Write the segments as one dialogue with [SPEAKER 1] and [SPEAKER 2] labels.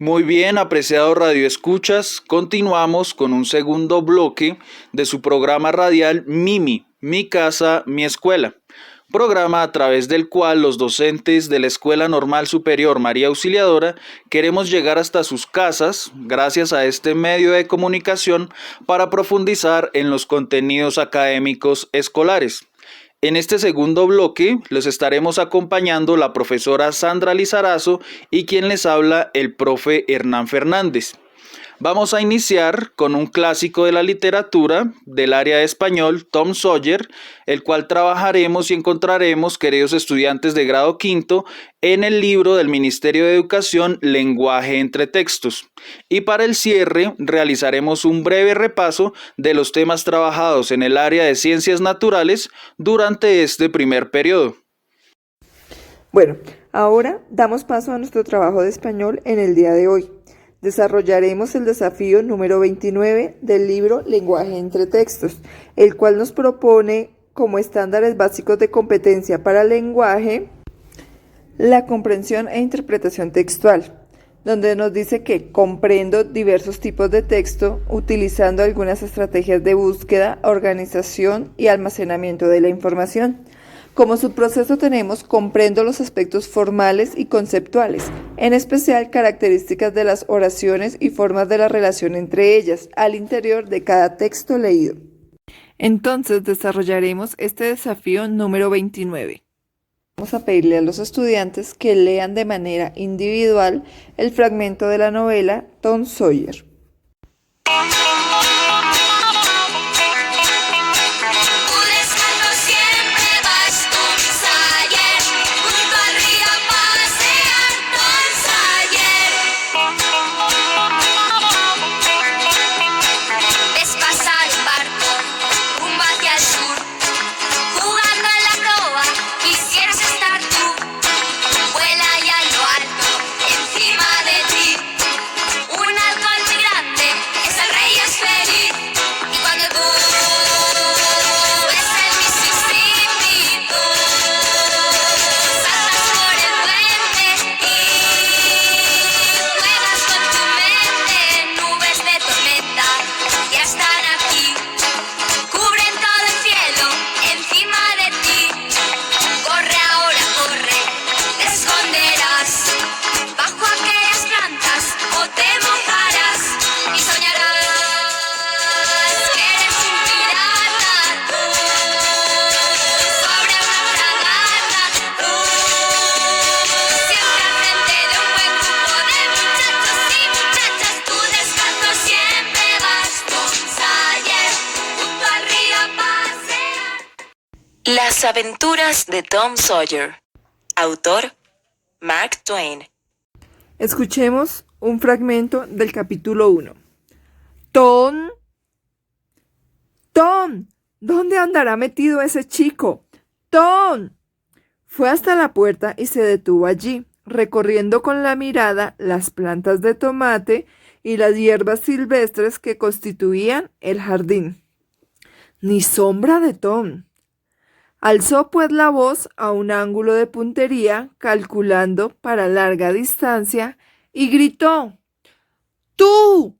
[SPEAKER 1] Muy bien, apreciado Radio Escuchas, continuamos con un segundo bloque de su programa radial Mimi, Mi Casa, Mi Escuela, programa a través del cual los docentes de la Escuela Normal Superior María Auxiliadora queremos llegar hasta sus casas, gracias a este medio de comunicación, para profundizar en los contenidos académicos escolares. En este segundo bloque los estaremos acompañando la profesora Sandra Lizarazo y quien les habla el profe Hernán Fernández. Vamos a iniciar con un clásico de la literatura del área de español, Tom Sawyer, el cual trabajaremos y encontraremos, queridos estudiantes de grado quinto, en el libro del Ministerio de Educación, Lenguaje entre Textos. Y para el cierre, realizaremos un breve repaso de los temas trabajados en el área de ciencias naturales durante este primer periodo.
[SPEAKER 2] Bueno, ahora damos paso a nuestro trabajo de español en el día de hoy. Desarrollaremos el desafío número 29 del libro Lenguaje entre Textos, el cual nos propone como estándares básicos de competencia para el lenguaje la comprensión e interpretación textual, donde nos dice que comprendo diversos tipos de texto utilizando algunas estrategias de búsqueda, organización y almacenamiento de la información. Como subproceso tenemos comprendo los aspectos formales y conceptuales, en especial características de las oraciones y formas de la relación entre ellas, al interior de cada texto leído. Entonces desarrollaremos este desafío número 29. Vamos a pedirle a los estudiantes que lean de manera individual el fragmento de la novela Tom Sawyer.
[SPEAKER 3] Las aventuras de Tom Sawyer. Autor, Mark Twain.
[SPEAKER 2] Escuchemos un fragmento del capítulo 1. Tom, ¿dónde andará metido ese chico? Tom. Fue hasta la puerta y se detuvo allí, recorriendo con la mirada las plantas de tomate y las hierbas silvestres que constituían el jardín. Ni sombra de Tom. Alzó pues la voz a un ángulo de puntería, calculando para larga distancia, y gritó: ¡Tú!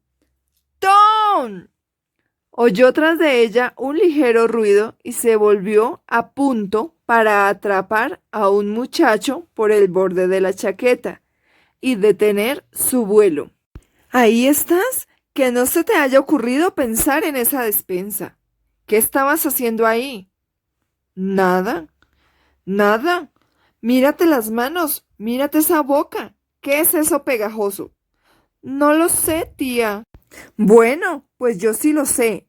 [SPEAKER 2] ¡Tom! Oyó tras de ella un ligero ruido y se volvió a punto para atrapar a un muchacho por el borde de la chaqueta y detener su vuelo. ¿Ahí estás? Que no se te haya ocurrido pensar en esa despensa. ¿Qué estabas haciendo ahí? Nada. Mírate las manos, mírate esa boca. ¿Qué es eso pegajoso? No lo sé, tía. Bueno, pues yo sí lo sé.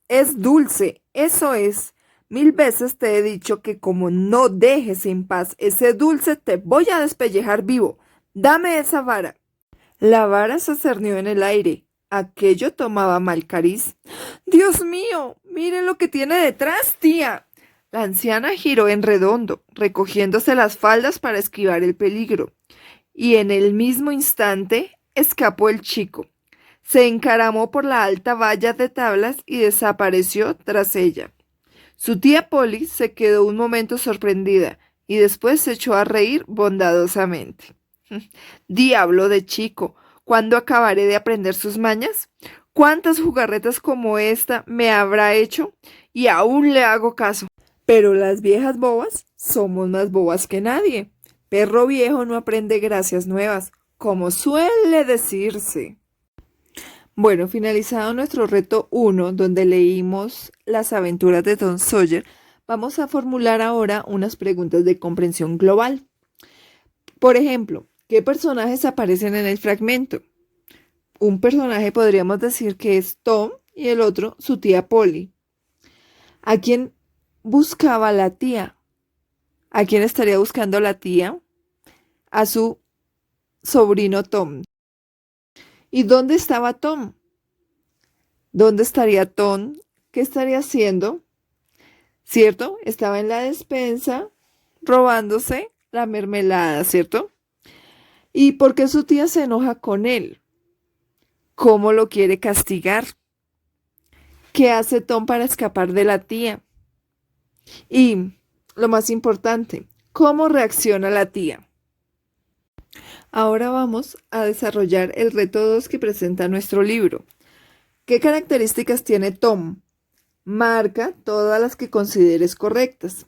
[SPEAKER 2] Es dulce, eso es. 1000 veces te he dicho que como no dejes en paz ese dulce, te voy a despellejar vivo. Dame esa vara. La vara se cernió en el aire. Aquello tomaba mal cariz. Dios mío, mire lo que tiene detrás, tía. La anciana giró en redondo, recogiéndose las faldas para esquivar el peligro, y en el mismo instante escapó el chico. Se encaramó por la alta valla de tablas y desapareció tras ella. Su tía Polly se quedó un momento sorprendida y después se echó a reír bondadosamente. Diablo de chico, ¿Cuándo acabaré de aprender sus mañas? ¿Cuántas jugarretas como esta me habrá hecho? Y aún le hago caso. Pero las viejas bobas somos más bobas que nadie. Perro viejo no aprende gracias nuevas, como suele decirse. Bueno, finalizado nuestro reto 1, donde leímos las aventuras de Tom Sawyer, vamos a formular ahora unas preguntas de comprensión global. Por ejemplo, ¿qué personajes aparecen en el fragmento? Un personaje podríamos decir que es Tom y el otro su tía Polly. ¿A quién buscaba la tía? ¿A quién estaría buscando la tía? A su sobrino Tom. ¿Y dónde estaba Tom? ¿Dónde estaría Tom? ¿Qué estaría haciendo? ¿Cierto? Estaba en la despensa robándose la mermelada, ¿cierto? ¿Y por qué su tía se enoja con él? ¿Cómo lo quiere castigar? ¿Qué hace Tom para escapar de la tía? Y, lo más importante, ¿cómo reacciona la tía? Ahora vamos a desarrollar el reto 2 que presenta nuestro libro. ¿Qué características tiene Tom? Marca todas las que consideres correctas.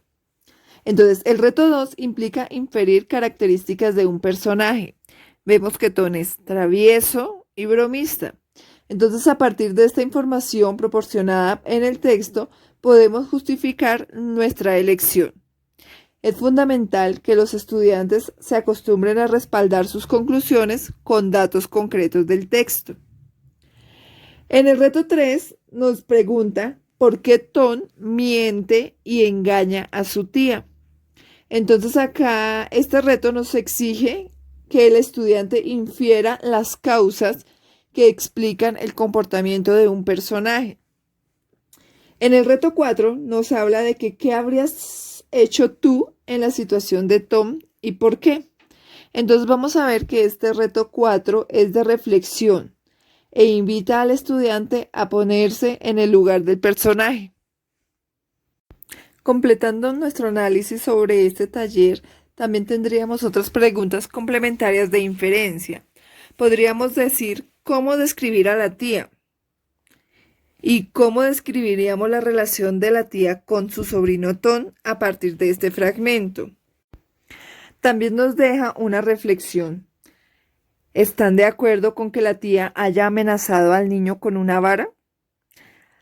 [SPEAKER 2] Entonces, el reto 2 implica inferir características de un personaje. Vemos que Tom es travieso y bromista. Entonces, a partir de esta información proporcionada en el texto, podemos justificar nuestra elección. Es fundamental que los estudiantes se acostumbren a respaldar sus conclusiones con datos concretos del texto. En el reto 3 nos pregunta por qué Tom miente y engaña a su tía. Entonces acá este reto nos exige que el estudiante infiera las causas que explican el comportamiento de un personaje. En el reto 4 nos habla de que qué habrías hecho tú en la situación de Tom y por qué. Entonces vamos a ver que este reto 4 es de reflexión e invita al estudiante a ponerse en el lugar del personaje. Completando nuestro análisis sobre este taller, también tendríamos otras preguntas complementarias de inferencia. Podríamos decir cómo describir a la tía y cómo describiríamos la relación de la tía con su sobrino Tom a partir de este fragmento. También nos deja una reflexión. ¿Están de acuerdo con que la tía haya amenazado al niño con una vara?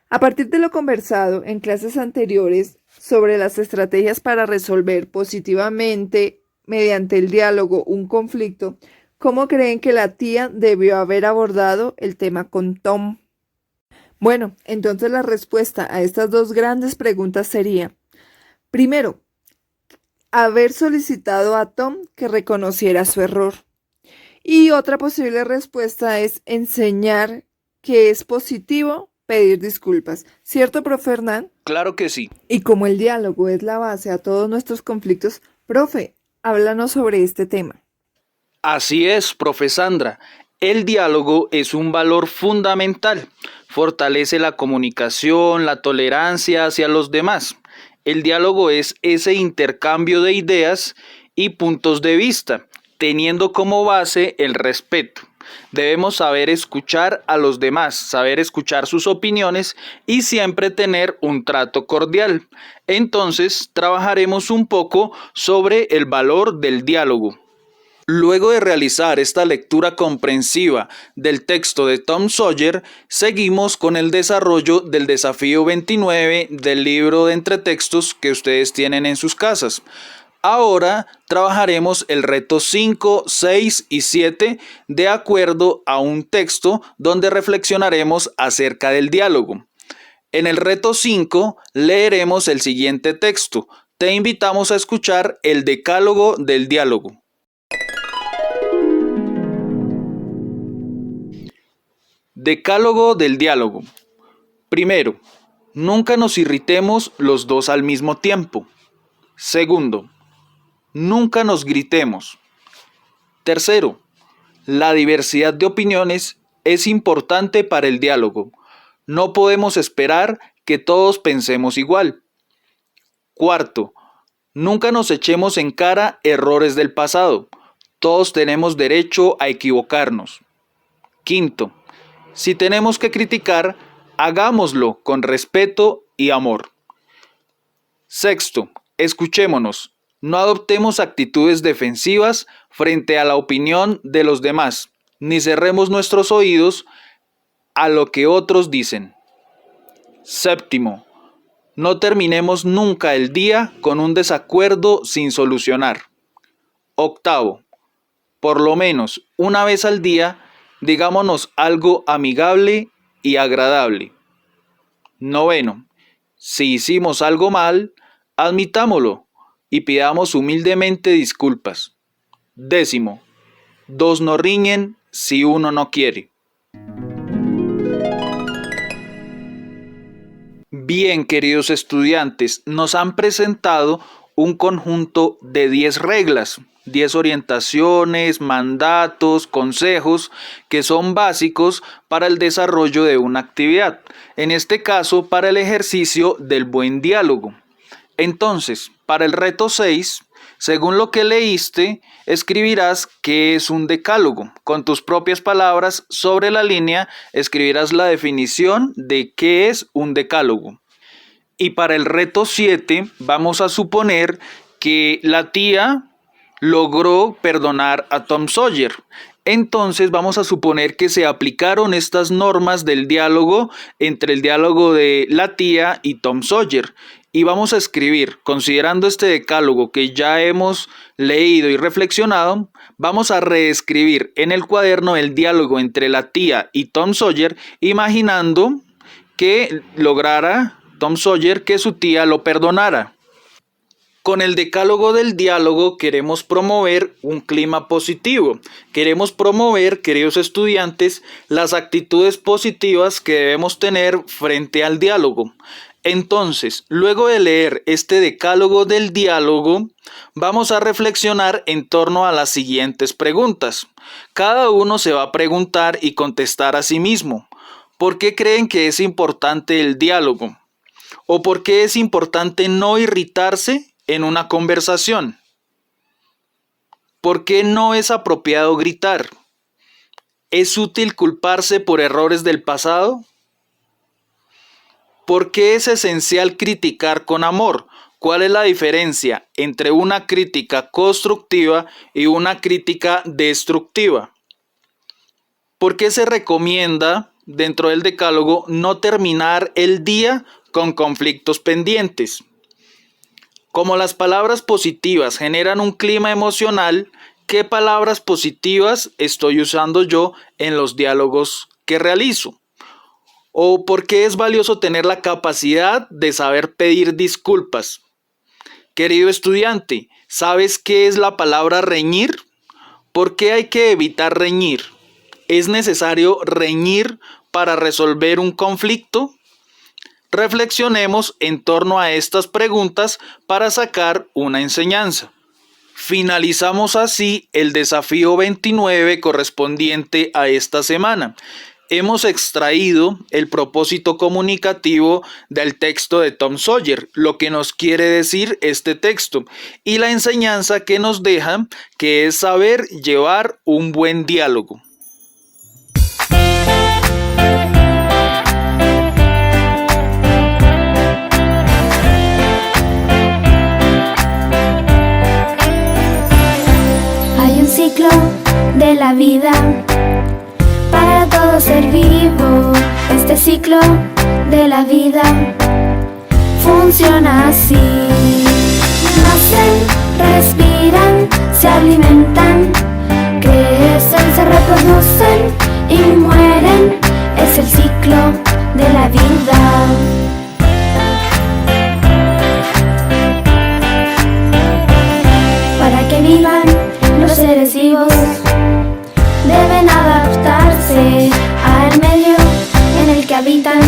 [SPEAKER 2] A partir de lo conversado en clases anteriores sobre las estrategias para resolver positivamente mediante el diálogo un conflicto, ¿cómo creen que la tía debió haber abordado el tema con Tom? Bueno, entonces la respuesta a estas dos grandes preguntas sería, primero, haber solicitado a Tom que reconociera su error. Y otra posible respuesta es enseñar que es positivo pedir disculpas. ¿Cierto, profe Hernán?
[SPEAKER 1] Claro que sí.
[SPEAKER 2] Y como el diálogo es la base a todos nuestros conflictos, profe, háblanos sobre este tema.
[SPEAKER 1] Así es, profe Sandra. El diálogo es un valor fundamental. Fortalece la comunicación, la tolerancia hacia los demás. El diálogo es ese intercambio de ideas y puntos de vista, teniendo como base el respeto. Debemos saber escuchar a los demás, saber escuchar sus opiniones y siempre tener un trato cordial. Entonces, trabajaremos un poco sobre el valor del diálogo. Luego de realizar esta lectura comprensiva del texto de Tom Sawyer, seguimos con el desarrollo del desafío 29 del libro de entretextos que ustedes tienen en sus casas. Ahora trabajaremos el reto 5, 6 y 7 de acuerdo a un texto donde reflexionaremos acerca del diálogo. En el reto 5 leeremos el siguiente texto. Te invitamos a escuchar el decálogo del diálogo. Decálogo del diálogo. Primero, nunca nos irritemos los dos al mismo tiempo. Segundo, nunca nos gritemos. Tercero, la diversidad de opiniones es importante para el diálogo. No podemos esperar que todos pensemos igual. Cuarto, nunca nos echemos en cara errores del pasado. Todos tenemos derecho a equivocarnos. Quinto, si tenemos que criticar, hagámoslo con respeto y amor. Sexto, escuchémonos. No adoptemos actitudes defensivas frente a la opinión de los demás, ni cerremos nuestros oídos a lo que otros dicen. Séptimo, no terminemos nunca el día con un desacuerdo sin solucionar. Octavo, por lo menos una vez al día, digámonos algo amigable y agradable. Noveno, si hicimos algo mal, admitámoslo y pidamos humildemente disculpas. Décimo, dos no riñen si uno no quiere. Bien, queridos estudiantes, nos han presentado un conjunto de 10 reglas, 10 orientaciones, mandatos, consejos que son básicos para el desarrollo de una actividad, en este caso para el ejercicio del buen diálogo. Entonces, para el reto 6, según lo que leíste, escribirás qué es un decálogo. Con tus propias palabras, sobre la línea, escribirás la definición de qué es un decálogo. Y para el reto 7, vamos a suponer que la tía logró perdonar a Tom Sawyer. Entonces vamos a suponer que se aplicaron estas normas del diálogo entre el diálogo de la tía y Tom Sawyer. Y vamos a escribir, considerando este decálogo que ya hemos leído y reflexionado, vamos a reescribir en el cuaderno el diálogo entre la tía y Tom Sawyer, imaginando que lograra Tom Sawyer que su tía lo perdonara. Con el decálogo del diálogo queremos promover un clima positivo. Queremos promover, queridos estudiantes, las actitudes positivas que debemos tener frente al diálogo. Entonces, luego de leer este decálogo del diálogo, vamos a reflexionar en torno a las siguientes preguntas. Cada uno se va a preguntar y contestar a sí mismo. ¿Por qué creen que es importante el diálogo? ¿O por qué es importante no irritarse en una conversación? ¿Por qué no es apropiado gritar? ¿Es útil culparse por errores del pasado? ¿Por qué es esencial criticar con amor? ¿Cuál es la diferencia entre una crítica constructiva y una crítica destructiva? ¿Por qué se recomienda dentro del decálogo no terminar el día con conflictos pendientes? Como las palabras positivas generan un clima emocional, ¿qué palabras positivas estoy usando yo en los diálogos que realizo? ¿O por qué es valioso tener la capacidad de saber pedir disculpas? Querido estudiante, ¿sabes qué es la palabra reñir? ¿Por qué hay que evitar reñir? ¿Es necesario reñir para resolver un conflicto? Reflexionemos en torno a estas preguntas para sacar una enseñanza. Finalizamos así el desafío 29 correspondiente a esta semana. Hemos extraído el propósito comunicativo del texto de Tom Sawyer, lo que nos quiere decir este texto, y la enseñanza que nos deja, que es saber llevar un buen diálogo.
[SPEAKER 4] Hay un ciclo de la vida para todo ser vivo. Este ciclo de la vida funciona así: nacen, respiran, se alimentan, crecen, se reproducen y mueren. Es el ciclo de la vida. Para que vivan los seres vivos, deben adaptarse al medio en el que habitan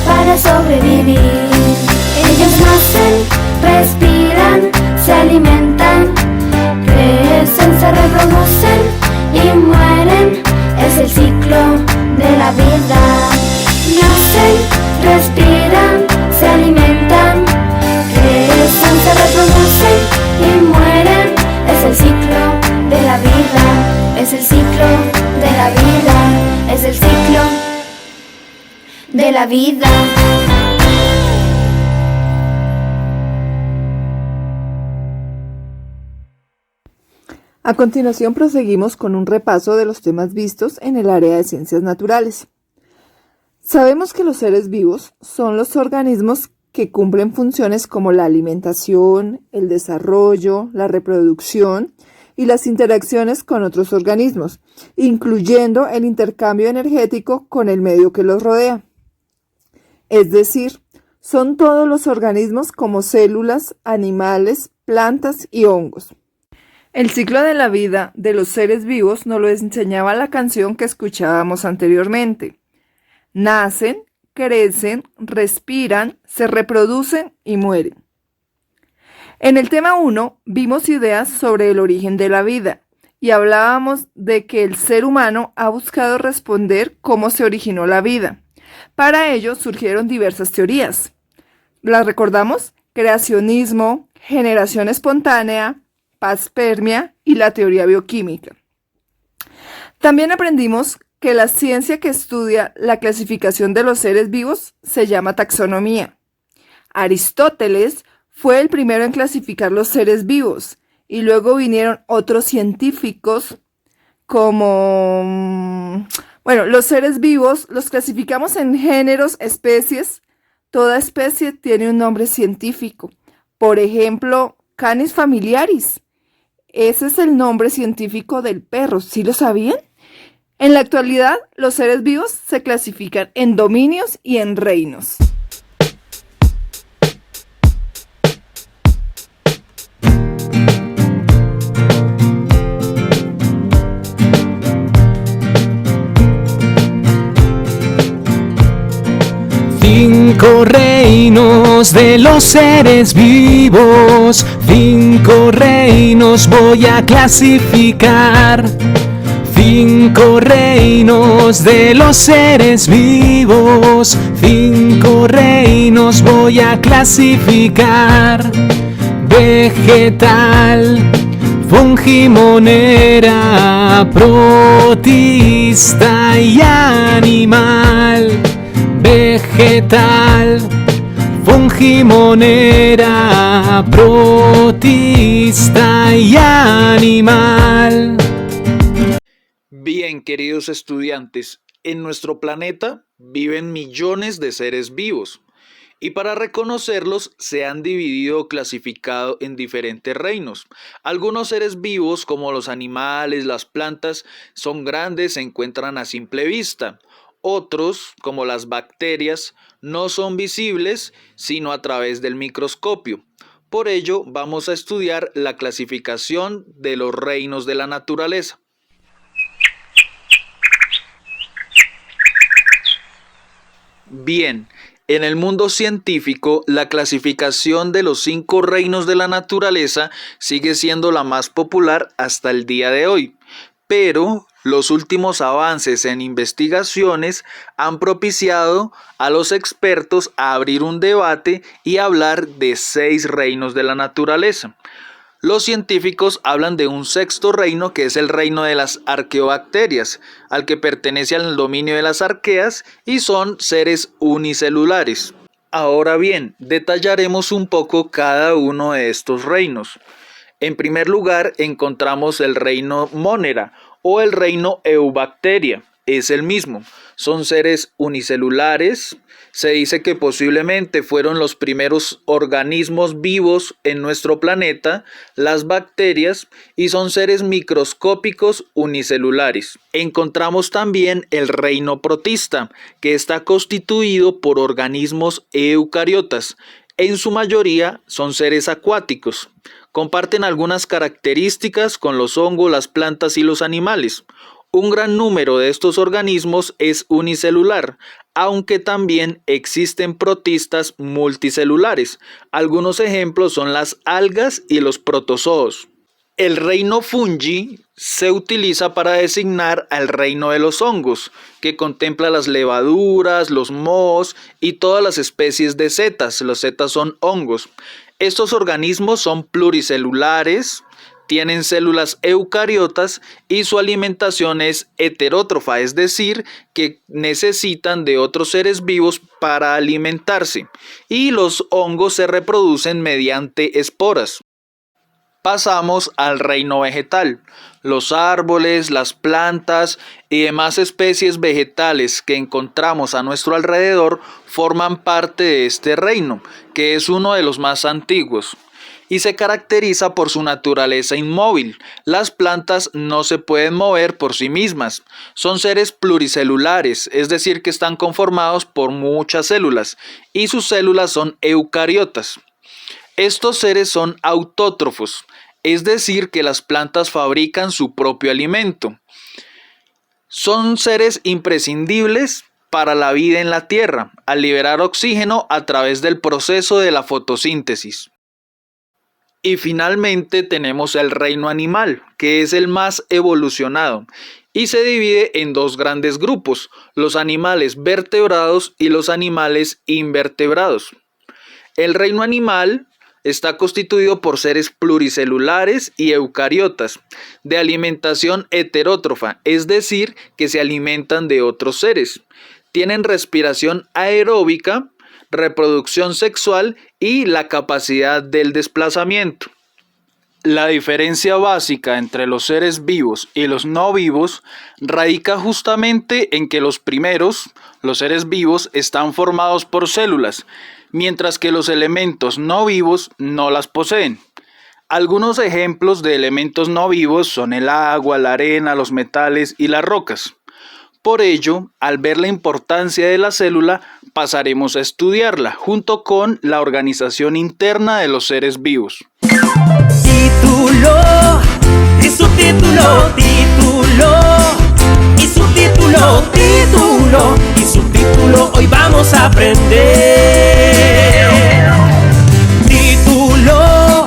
[SPEAKER 4] para sobrevivir. Ellos nacen, respiran, se alimentan, crecen, se reproducen y mueren. Es el ciclo de la vida. Nacen, respiran, se alimentan, crecen, se reproducen y mueren. Es el ciclo de la vida. Es el ciclo de la vida. de la vida.
[SPEAKER 2] A continuación proseguimos con un repaso de los temas vistos en el área de ciencias naturales. Sabemos que los seres vivos son los organismos que cumplen funciones como la alimentación, el desarrollo, la reproducción y las interacciones con otros organismos, incluyendo el intercambio energético con el medio que los rodea. Es decir, son todos los organismos como células, animales, plantas y hongos. El ciclo de la vida de los seres vivos nos lo enseñaba la canción que escuchábamos anteriormente. Nacen, crecen, respiran, se reproducen y mueren. En el tema 1 vimos ideas sobre el origen de la vida y hablábamos de que el ser humano ha buscado responder cómo se originó la vida. Para ello surgieron diversas teorías. ¿Las recordamos? Creacionismo, generación espontánea, panspermia y la teoría bioquímica. También aprendimos que la ciencia que estudia la clasificación de los seres vivos se llama taxonomía. Aristóteles fue el primero en clasificar los seres vivos y luego vinieron otros científicos como... los seres vivos los clasificamos en géneros, especies. Toda especie tiene un nombre científico. Por ejemplo, Canis familiaris. Ese es el nombre científico del perro, ¿sí lo sabían? En la actualidad, los seres vivos se clasifican en dominios y en reinos.
[SPEAKER 5] Cinco reinos de los seres vivos, 5 reinos voy a clasificar. 5 reinos de los seres vivos, 5 reinos voy a clasificar. Vegetal, fungimonera, protista y animal. Vegetal, fungimonera, protista y animal.
[SPEAKER 1] Bien, queridos estudiantes, en nuestro planeta viven millones de seres vivos y para reconocerlos se han dividido o clasificado en diferentes reinos. Algunos seres vivos, como los animales, las plantas, son grandes, se encuentran a simple vista. Otros, como las bacterias, no son visibles sino a través del microscopio. Por ello, vamos a estudiar la clasificación de los reinos de la naturaleza. Bien, en el mundo científico, la clasificación de los 5 reinos de la naturaleza sigue siendo la más popular hasta el día de hoy, pero los últimos avances en investigaciones han propiciado a los expertos a abrir un debate y hablar de 6 reinos de la naturaleza. Los científicos hablan de un 6º reino, que es el reino de las arqueobacterias, al que pertenece al dominio de las arqueas y son seres unicelulares. Ahora bien, detallaremos un poco cada uno de estos reinos. En primer lugar, encontramos el reino Monera o el reino Eubacteria. Es el mismo, son seres unicelulares. Se dice que posiblemente fueron los primeros organismos vivos en nuestro planeta, las bacterias, y son seres microscópicos unicelulares. Encontramos también el reino protista, que está constituido por organismos eucariotas. En su mayoría son seres acuáticos. Comparten algunas características con los hongos, las plantas y los animales. Un gran número de estos organismos es unicelular, aunque también existen protistas multicelulares. Algunos ejemplos son las algas y los protozoos. El reino fungi se utiliza para designar al reino de los hongos, que contempla las levaduras, los mohos y todas las especies de setas. Los setas son hongos. Estos organismos son pluricelulares, tienen células eucariotas y su alimentación es heterótrofa, es decir, que necesitan de otros seres vivos para alimentarse, y los hongos se reproducen mediante esporas. Pasamos al reino vegetal. Los árboles, las plantas y demás especies vegetales que encontramos a nuestro alrededor forman parte de este reino, que es uno de los más antiguos, y se caracteriza por su naturaleza inmóvil. Las plantas no se pueden mover por sí mismas. Son seres pluricelulares, es decir, que están conformados por muchas células, y sus células son eucariotas. Estos seres son autótrofos, es decir, que las plantas fabrican su propio alimento. Son seres imprescindibles para la vida en la Tierra, al liberar oxígeno a través del proceso de la fotosíntesis. Y finalmente tenemos el reino animal, que es el más evolucionado, y se divide en dos grandes grupos, los animales vertebrados y los animales invertebrados. El reino animal está constituido por seres pluricelulares y eucariotas, de alimentación heterótrofa, es decir, que se alimentan de otros seres. Tienen respiración aeróbica, reproducción sexual y la capacidad del desplazamiento. La diferencia básica entre los seres vivos y los no vivos radica justamente en que los primeros, los seres vivos, están formados por células, mientras que los elementos no vivos no las poseen. Algunos ejemplos de elementos no vivos son el agua, la arena, los metales y las rocas. Por ello, al ver la importancia de la célula, pasaremos a estudiarla junto con la organización interna de los seres vivos.
[SPEAKER 6] Título y subtítulo, título y subtítulo, título y subtítulo, hoy vamos a aprender. Título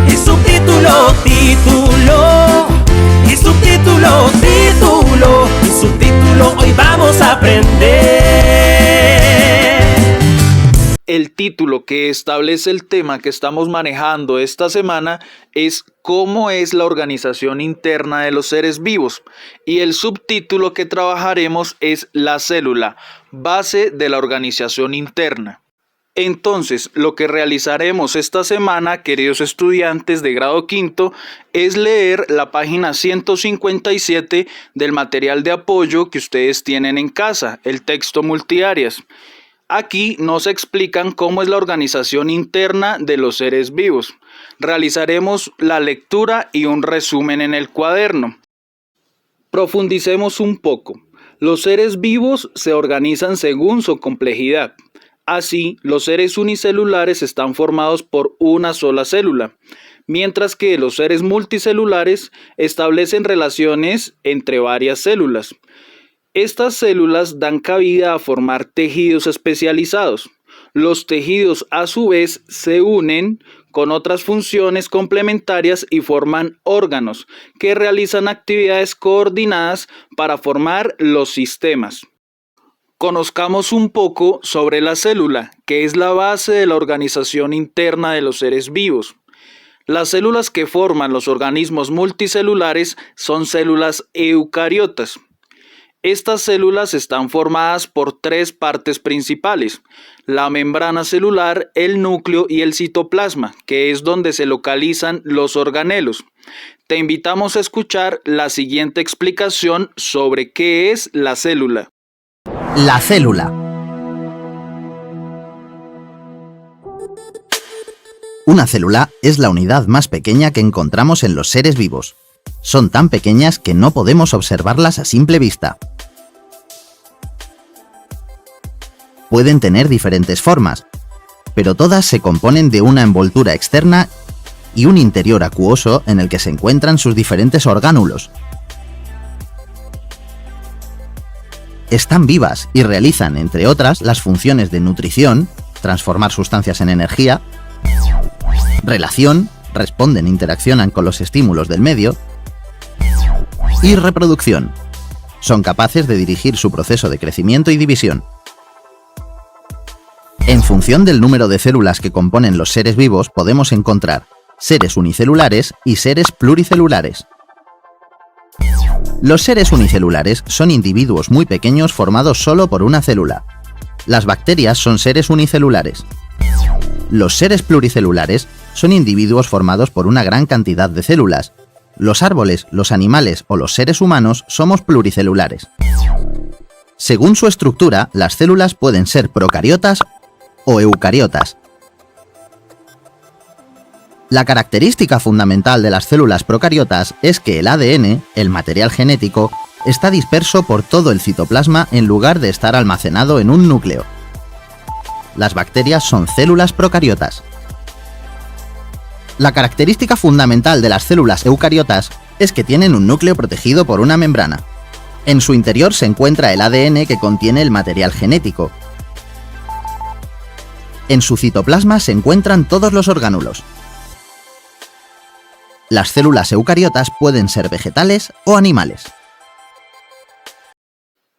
[SPEAKER 6] y subtítulo, título y subtítulo, título y subtítulo, hoy vamos a aprender.
[SPEAKER 1] El título que establece el tema que estamos manejando esta semana es ¿Cómo es la organización interna de los seres vivos? Y el subtítulo que trabajaremos es La célula, base de la organización interna. Entonces, lo que realizaremos esta semana, queridos estudiantes de grado quinto, es leer la página 157 del material de apoyo que ustedes tienen en casa, el texto multiáreas. Aquí nos explican cómo es la organización interna de los seres vivos. Realizaremos la lectura y un resumen en el cuaderno. Profundicemos un poco. Los seres vivos se organizan según su complejidad. Así, los seres unicelulares están formados por una sola célula, mientras que los seres multicelulares establecen relaciones entre varias células. Estas células dan cabida a formar tejidos especializados. Los tejidos a su vez se unen con otras funciones complementarias y forman órganos que realizan actividades coordinadas para formar los sistemas. Conozcamos un poco sobre la célula, que es la base de la organización interna de los seres vivos. Las células que forman los organismos multicelulares son células eucariotas. Estas células están formadas por tres partes principales: la membrana celular, el núcleo y el citoplasma, que es donde se localizan los organelos. Te invitamos a escuchar la siguiente explicación sobre qué es la célula.
[SPEAKER 7] La célula. Una célula es la unidad más pequeña que encontramos en los seres vivos. Son tan pequeñas que no podemos observarlas a simple vista. Pueden tener diferentes formas, pero todas se componen de una envoltura externa y un interior acuoso en el que se encuentran sus diferentes orgánulos. Están vivas y realizan, entre otras, las funciones de nutrición, transformar sustancias en energía, relación, responden e interaccionan con los estímulos del medio, y reproducción. Son capaces de dirigir su proceso de crecimiento y división. En función del número de células que componen los seres vivos, podemos encontrar seres unicelulares y seres pluricelulares. Los seres unicelulares son individuos muy pequeños formados solo por una célula. Las bacterias son seres unicelulares. Los seres pluricelulares son individuos formados por una gran cantidad de células. Los árboles, los animales o los seres humanos somos pluricelulares. Según su estructura, las células pueden ser procariotas o eucariotas. La característica fundamental de las células procariotas es que el ADN, el material genético, está disperso por todo el citoplasma en lugar de estar almacenado en un núcleo. Las bacterias son células procariotas. La característica fundamental de las células eucariotas es que tienen un núcleo protegido por una membrana. En su interior se encuentra el ADN que contiene el material genético. En su citoplasma se encuentran todos los orgánulos. Las células eucariotas pueden ser vegetales o animales.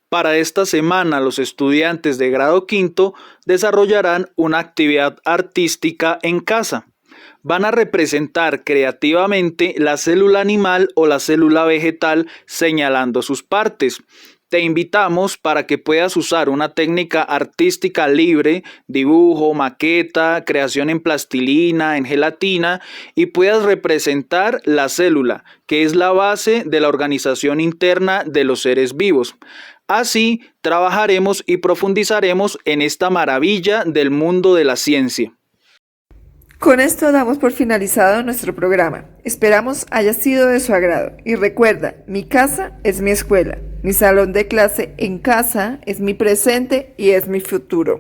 [SPEAKER 1] Para esta semana, los estudiantes de grado quinto desarrollarán una actividad artística en casa. Van a representar creativamente la célula animal o la célula vegetal señalando sus partes. Te invitamos para que puedas usar una técnica artística libre, dibujo, maqueta, creación en plastilina, en gelatina, y puedas representar la célula, que es la base de la organización interna de los seres vivos. Así, trabajaremos y profundizaremos en esta maravilla del mundo de la ciencia.
[SPEAKER 2] Con esto damos por finalizado nuestro programa. Esperamos haya sido de su agrado. Y recuerda, mi casa es mi escuela. Mi salón de clase en casa es mi presente y es mi futuro.